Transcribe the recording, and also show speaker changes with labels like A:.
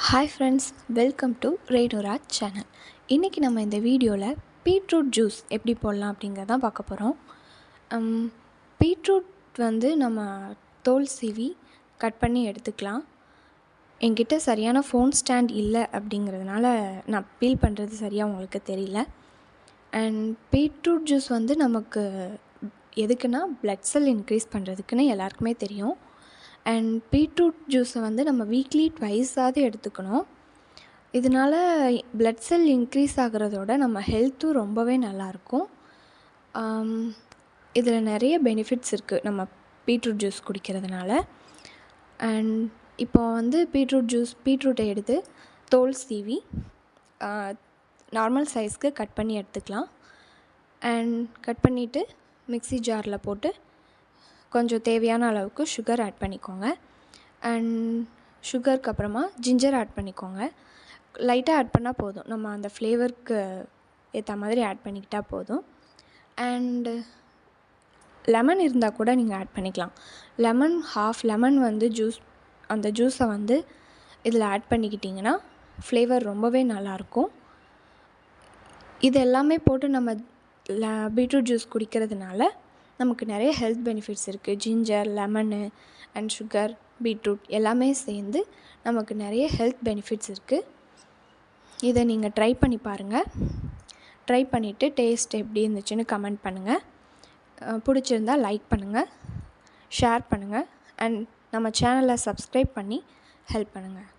A: Hi friends, welcome to ரேடோராஜ் channel. இன்றைக்கி நம்ம இந்த வீடியோவில் பீட்ரூட் ஜூஸ் எப்படி போடலாம் அப்படிங்கிறதான் பார்க்க போகிறோம். பீட்ரூட் வந்து நம்ம தோல் சீவி கட் பண்ணி எடுத்துக்கலாம். என்கிட்ட சரியான ஃபோன் ஸ்டாண்ட் இல்லை அப்படிங்கிறதுனால நான் பீல் பண்ணுறது சரியாக உங்களுக்கு தெரியல. அண்ட் பீட்ரூட் ஜூஸ் வந்து நமக்கு எதுக்குன்னா பிளட் செல் இன்க்ரீஸ் பண்ணுறதுக்குன்னு எல்லாருக்குமே தெரியும். அண்ட் பீட்ரூட் ஜூஸை வந்து நம்ம வீக்லி ட்வைஸாவது எடுத்துக்கணும். இதனால் பிளட் செல் இன்க்ரீஸ் ஆகிறதோட நம்ம ஹெல்த்தும் ரொம்பவே நல்லாயிருக்கும். இதில் நிறைய பெனிஃபிட்ஸ் இருக்குது நம்ம பீட்ரூட் ஜூஸ் குடிக்கிறதுனால. அண்ட் இப்போ வந்து பீட்ரூட்டை எடுத்து தோல் சீவி நார்மல் சைஸ்க்கு கட் பண்ணி எடுத்துக்கலாம். அண்ட் கட் பண்ணிவிட்டு மிக்ஸி ஜாரில் போட்டு கொஞ்சம் தேவையான அளவுக்கு சுகர் ஆட் பண்ணிக்கோங்க. அண்ட் சுகருக்கு அப்புறமா ஜிஞ்சர் ஆட் பண்ணிக்கோங்க. லைட்டாக ஆட் பண்ணால் போதும், நம்ம அந்த ஃப்ளேவருக்கு ஏற்ற மாதிரி ஆட் பண்ணிக்கிட்டால் போதும். அண்டு லெமன் இருந்தால் கூட நீங்கள் ஆட் பண்ணிக்கலாம். ஹாஃப் லெமன் வந்து அந்த ஜூஸை வந்து இதில் ஆட் பண்ணிக்கிட்டிங்கன்னா ஃப்ளேவர் ரொம்பவே நல்லாயிருக்கும். இது எல்லாமே போட்டு நம்ம பீட்ரூட் ஜூஸ் குடிக்கிறதுனால நமக்கு நிறைய ஹெல்த் பெனிஃபிட்ஸ் இருக்குது. Ginger, lemon and sugar, beetroot எல்லாமே சேர்ந்து நமக்கு நிறைய ஹெல்த் பெனிஃபிட்ஸ் இருக்குது. இதை நீங்கள் ட்ரை பண்ணி பாருங்கள். ட்ரை பண்ணிவிட்டு டேஸ்ட் எப்படி இருந்துச்சுன்னு கமெண்ட் பண்ணுங்கள். பிடிச்சிருந்தால் லைக் பண்ணுங்கள், ஷேர் பண்ணுங்கள் அண்ட் நம்ம சேனலை சப்ஸ்கிரைப் பண்ணி ஹெல்ப் பண்ணுங்கள்.